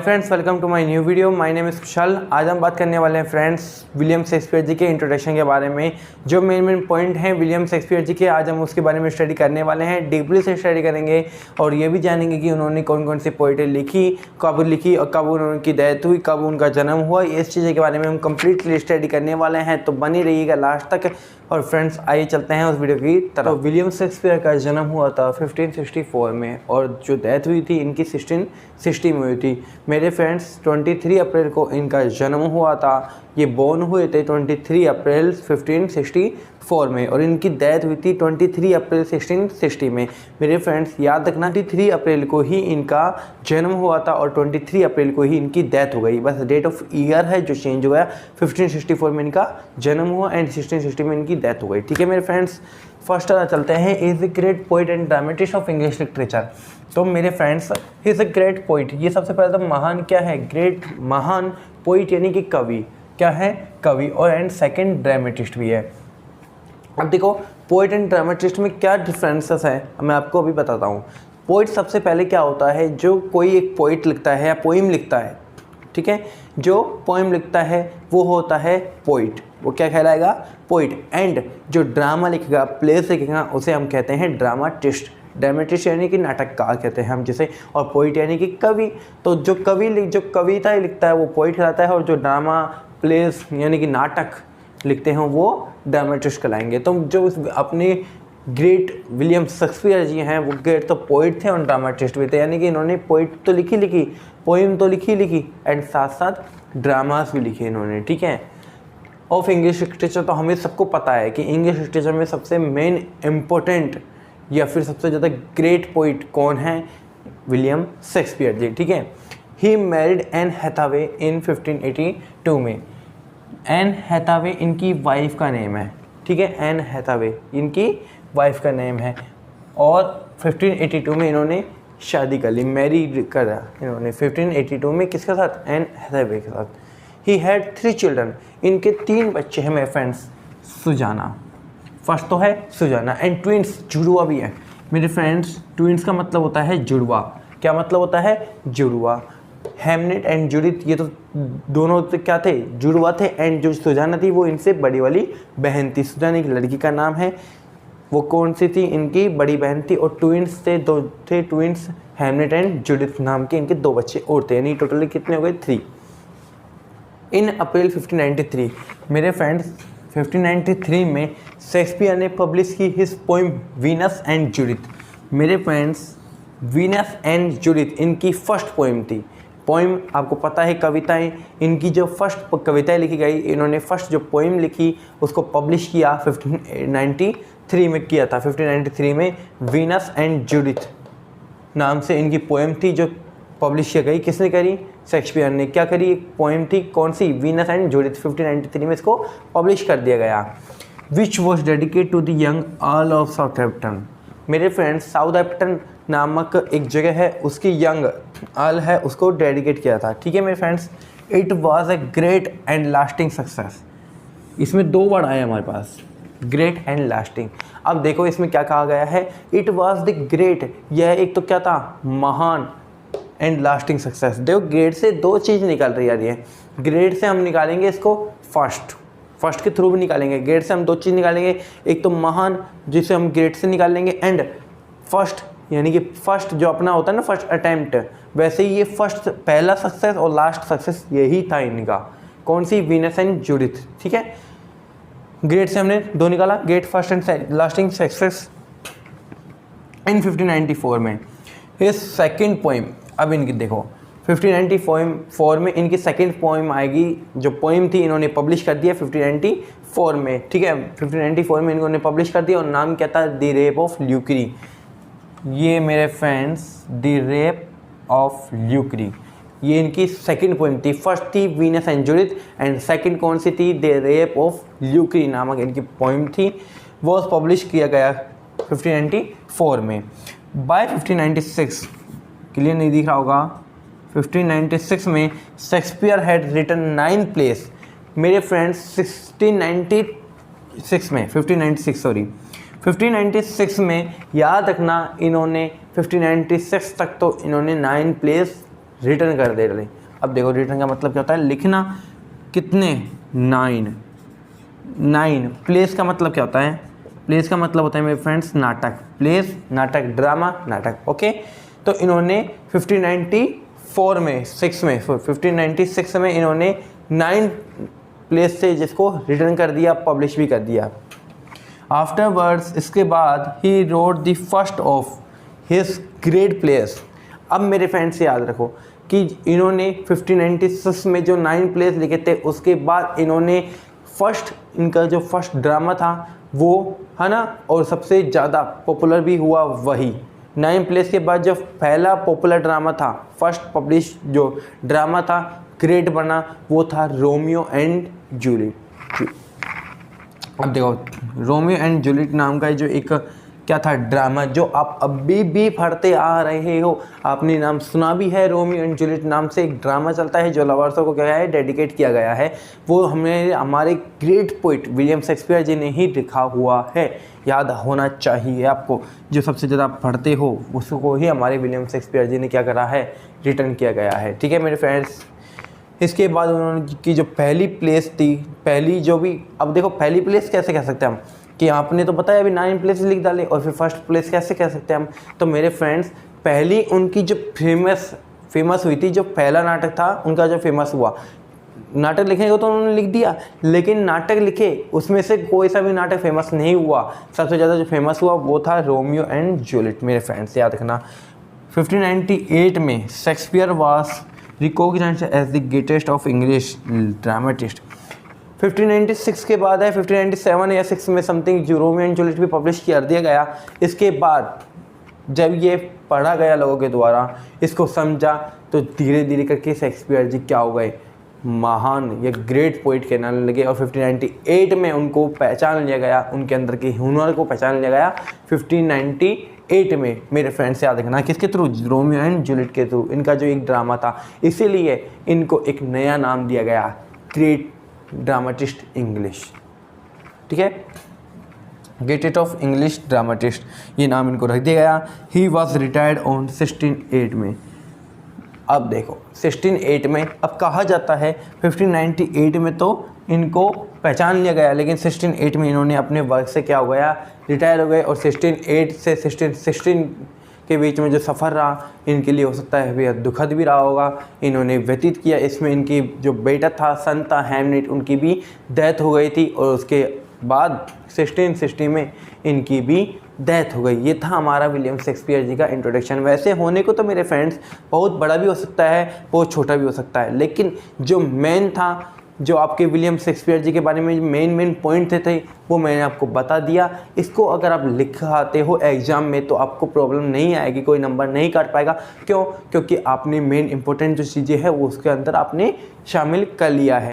Friends, welcome to my new video. My name is Kushal. आज हम बात करने वाले हैं फ्रेंड्स विलियम शेक्सपियर जी के इंट्रोडक्शन के बारे में। जो मेन पॉइंट हैं विलियम शेक्सपियर जी के, आज हम उसके बारे में स्टडी करने वाले हैं। डीपली से स्टडी करेंगे और ये भी जानेंगे कि उन्होंने कौन कौन सी पोइट्री लिखी, कब लिखी और कब उनकी डेथ हुई, कब उनका जन्म हुआ। इस चीज़ के बारे में हम कंप्लीटली स्टडी करने वाले हैं, तो बनी रहिएगा लास्ट तक। और फ्रेंड्स आइए चलते हैं उस वीडियो की तरफ। तो विलियम शेक्सपियर का जन्म हुआ था 1564 में और जो डेथ हुई थी इनकी 1660 में हुई थी। मेरे फ्रेंड्स 23 अप्रैल को इनका जन्म हुआ था। ये बोर्न हुए थे 23 अप्रैल 1564 में और इनकी डेथ हुई थी 23 अप्रैल 1660 में। मेरे फ्रेंड्स याद रखना 23 अप्रैल को ही इनका जन्म हुआ था और 23 अप्रैल को ही इनकी डेथ हो गई। बस डेट ऑफ ईयर है जो चेंज हुआ। 1564 में इनका जन्म हुआ एंड 1660 में इनकी डेथ हो गई। ठीक है मेरे फ्रेंड्स, फर्स्ट चलते हैं। Is a great poet and dramatist of English literature. तो मेरे friends is a great poet, ये सबसे पहले तो महान क्या है, ग्रेट महान पोइट यानी कि कवि, क्या है कवि, और एंड सेकंड ड्रामेटिस्ट भी है। अब देखो पोइट एंड ड्रामेटिस्ट में क्या डिफरेंसेस है मैं आपको अभी बताता हूँ। पोइट सबसे पहले क्या होता है, जो कोई एक पोइट लिखता है या पोइम लिखता है, ठीक है, जो पोइम लिखता है वो होता है पोइट, वो क्या कहलाएगा, पोइट। एंड जो ड्रामा लिखेगा, प्लेस लिखेगा, उसे हम कहते हैं ड्रामाटिस्ट। ड्रामेटिस्ट यानी कि नाटककार कहते हैं हम जिसे, और पोइट यानी कि कवि। तो जो कविता लिखता है वो पोइट कहलाता है, और जो ड्रामा प्लेस यानी कि नाटक लिखते हैं वो ड्रामेटिस्ट कहलाएंगे। तो जो अपने ग्रेट विलियम शेक्सपियर जी हैं वो ग्रेट तो पोइट थे और ड्रामेटिस्ट भी थे, यानी कि इन्होंने पोइट तो लिखी, पोइम तो लिखी एंड साथ साथ ड्रामास भी लिखे इन्होंने। ठीक है, ऑफ इंग्लिश लिटरेचर तो हमें सबको पता है कि इंग्लिश लिटरेचर में सबसे मेन इम्पोर्टेंट या फिर सबसे ज़्यादा ग्रेट पोइट कौन है, विलियम शेक्सपियर जी। ठीक है, ही मैरिड एन हैथावे इन 1582 में। एन हैथावे इनकी वाइफ का नेम है। ठीक है, एन हैथावे इनकी वाइफ का नेम है और 1582 में इन्होंने शादी कर ली, मैरी करा इन्होंने 1582 में किसके साथ, एन हैथावे के साथ। ही हैड 3 चिल्ड्रन, इनके 3 बच्चे हैं मेरे फ्रेंड्स। सुजाना फर्स्ट तो है सुजाना, एंड ट्विंस, जुड़वा भी है मेरे फ्रेंड्स। ट्विंस का मतलब होता है जुड़वा। क्या मतलब होता है, जुड़वा। हेमनेट एंड जूडिथ, ये तो दोनों तो क्या थे, जुड़वा थे। एंड जो सुजाना थी वो इनसे बड़ी वाली बहन थी। सुजाना एक लड़की का नाम है, वो कौन सी थी, इनकी बड़ी बहन थी। और ट्विंस थे, 2 थे ट्विंस, हेमनेट एंड जूडिथ नाम के इनके 2 बच्चे और थे, यानी टोटली कितने हो गए, 3। इन अप्रैल 1593 मेरे फ्रेंड्स 1593 में शेक्सपियर ने पब्लिश की his poem Venus and Judith. मेरे फ्रेंड्स वीनस एंड जूडिथ इनकी फर्स्ट पोइम थी। पोइम आपको पता है कविताएं, इनकी जो फर्स्ट कविताएं लिखी गई, इन्होंने फर्स्ट जो पोइम लिखी उसको पब्लिश किया 1593 में किया था। 1593 में वीनस एंड जूडिथ नाम से इनकी पोइम थी जो पब्लिश की गई। किसने करी, शेक्सपियर ने। क्या करी, एक पोइम थी, कौन सी, वीनस एंड जूडिथ। 1593 में इसको पब्लिश कर दिया गया। Which was dedicate to the young earl of Southampton. मेरे फ्रेंड्स साउथहैम्पटन नामक एक जगह है, उसकी यंग अर्ल है, उसको डेडिकेट किया था। ठीक है मेरे friends, it was a great and lasting success. इसमें 2 वर्ड आए हमारे पास, ग्रेट एंड लास्टिंग। अब देखो इसमें क्या कहा गया है, इट वॉज द ग्रेट, यह एक तो क्या था, महान, एंड लास्टिंग सक्सेस। देखो ग्रेट से 2 चीज़ निकल रही है। ये ग्रेट से हम निकालेंगे इसको फर्स्ट के थ्रू भी निकालेंगे। ग्रेट से हम 2 चीज़ निकालेंगे, एक तो महान जिसे हम ग्रेट से निकाल लेंगे, एंड फर्स्ट यानी कि फर्स्ट जो अपना होता है ना, फर्स्ट अटैम्प्ट, वैसे ही ये फर्स्ट पहला सक्सेस और लास्ट सक्सेस यही था इनका। कौन सी, वीनस एंड जूडिथ। ठीक है, ग्रेट से हमने 2 निकाला, great first and lasting success in 1594 में। ये सेकेंड पोइम, अब इनकी देखो 1594 में इनकी सेकेंड पोइम आएगी। जो पोइम थी इन्होंने पब्लिश कर दिया 1594 में। ठीक है, 1594 में इन्होंने पब्लिश कर दिया और नाम क्या था, द रेप ऑफ ल्यूक्री। ये मेरे फ्रेंड्स द रेप ऑफ ल्यूक्री, ये इनकी सेकंड पोइम थी। फर्स्ट थी Venus and Judith and second कौन सी थी, द रेप ऑफ ल्यूक्री नामक इनकी पोइम थी। वो पब्लिश किया गया 1594 में। बाय 1596, क्लियर नहीं दिख रहा होगा, 1596 में शेक्सपियर हैड रिटन 9 प्लेस। मेरे फ्रेंड्स 1596 में याद रखना, इन्होंने 1596 तक तो इन्होंने 9 प्लेस रिटर्न कर दे रहे। अब देखो रिटर्न का मतलब क्या होता है, लिखना। कितने, 9। प्लेस का मतलब क्या होता है, प्लेस का मतलब होता है मेरे फ्रेंड्स नाटक। प्लेस नाटक, ड्रामा नाटक, ओके। तो इन्होंने 1596 में इन्होंने 9 प्लेस से जिसको रिटर्न कर दिया, पब्लिश भी कर दिया। आफ्टरवर्ड्स, इसके बाद ही wrote the first of his great plays. अब मेरे फ्रेंड्स याद रखो कि इन्होंने 1596 में जो 9 प्लेस लिखे थे, उसके बाद इन्होंने इनका जो फर्स्ट ड्रामा था वो, है ना, और सबसे ज़्यादा पॉपुलर भी हुआ वही 9 प्लेस के बाद जो पहला पॉपुलर ड्रामा था, फर्स्ट पब्लिश जो ड्रामा था, ग्रेट बना, वो था रोमियो एंड जूलियट। अब देखो रोमियो एंड जूलियट नाम का जो एक क्या था ड्रामा, जो आप अभी भी पढ़ते आ रहे हो, आपने नाम सुना भी है। रोमियो एंड जूलियट नाम से एक ड्रामा चलता है जो लवर्सों को क्या है, डेडिकेट किया गया है। वो हमारे ग्रेट पोइट विलियम शेक्सपियर जी ने ही लिखा हुआ है, याद होना चाहिए आपको। जो सबसे ज़्यादा पढ़ते हो उसको ही हमारे विलियम शेक्सपियर जी ने क्या करा है, रिटर्न किया गया है। ठीक है मेरे फ्रेंड्स। इसके बाद उन्होंने की जो पहली प्लेस थी, पहली जो भी, अब देखो पहली प्लेस कैसे कह सकते हैं हम, कि आपने तो बताया अभी 9 प्लेस लिख डाले और फिर फर्स्ट प्लेस कैसे कह सकते हैं हम। तो मेरे फ्रेंड्स पहली उनकी जो फेमस हुई थी, जो पहला नाटक था उनका जो फेमस हुआ, नाटक लिखने को तो उन्होंने लिख दिया, लेकिन नाटक लिखे उसमें से कोई सा भी नाटक फेमस नहीं हुआ। सबसे ज़्यादा जो फेमस हुआ वो था रोमियो एंड जूलियट। मेरे फ्रेंड्स याद रखना, 1598 में Shakespeare was recognised as the greatest of English dramatist. 1596 के बाद है 1597 या 6 में समथिंग जो रोमियो एंड जूलियट भी पब्लिश कर दिया गया। इसके बाद जब ये पढ़ा गया लोगों के द्वारा, इसको समझा, तो धीरे धीरे करके शेक्सपियर जी क्या हो गए, महान या ग्रेट पोइट कहलाने लगे। और 1598 में उनको पहचान लिया गया, उनके अंदर के हुनर को पहचान लिया गया 1598 में। मेरे फ्रेंड्स याद रखना, किसके थ्रू, रोमियो एंड जूलियट के थ्रू, इनका जो एक ड्रामा था, इसीलिए इनको एक नया नाम दिया गया, ग्रेट ड्रामेटिस्ट इंग्लिश। ठीक है, ग्रेटेस्ट ऑफ इंग्लिश ड्रामेटिस्ट, ये नाम इनको रख दिया गया। ही वॉज रिटायर्ड ऑन 1608 में। अब देखो 1608 में, अब कहा जाता है 1598 में तो इनको पहचान लिया गया, लेकिन 1608 में इन्होंने अपने वर्क से क्या हो गया, रिटायर हो गए। और 1608 से 1616 के बीच में जो सफ़र रहा इनके लिए हो सकता है बेहद दुखद भी रहा होगा, इन्होंने व्यतीत किया। इसमें इनकी जो बेटा था, सन था हैमलेट, उनकी भी डेथ हो गई थी, और उसके बाद 1660 में इनकी भी डेथ हो गई। ये था हमारा विलियम शेक्सपियर जी का इंट्रोडक्शन। वैसे होने को तो मेरे फ्रेंड्स बहुत बड़ा भी हो सकता है, बहुत छोटा भी हो सकता है, लेकिन जो मेन था, जो आपके विलियम शेक्सपियर जी के बारे में मेन पॉइंट थे वो मैंने आपको बता दिया। इसको अगर आप लिखाते हो एग्ज़ाम में तो आपको प्रॉब्लम नहीं आएगी, कोई नंबर नहीं काट पाएगा। क्यों? क्योंकि आपने मेन इंपॉर्टेंट जो चीज़ें हैं वो उसके अंदर आपने शामिल कर लिया है।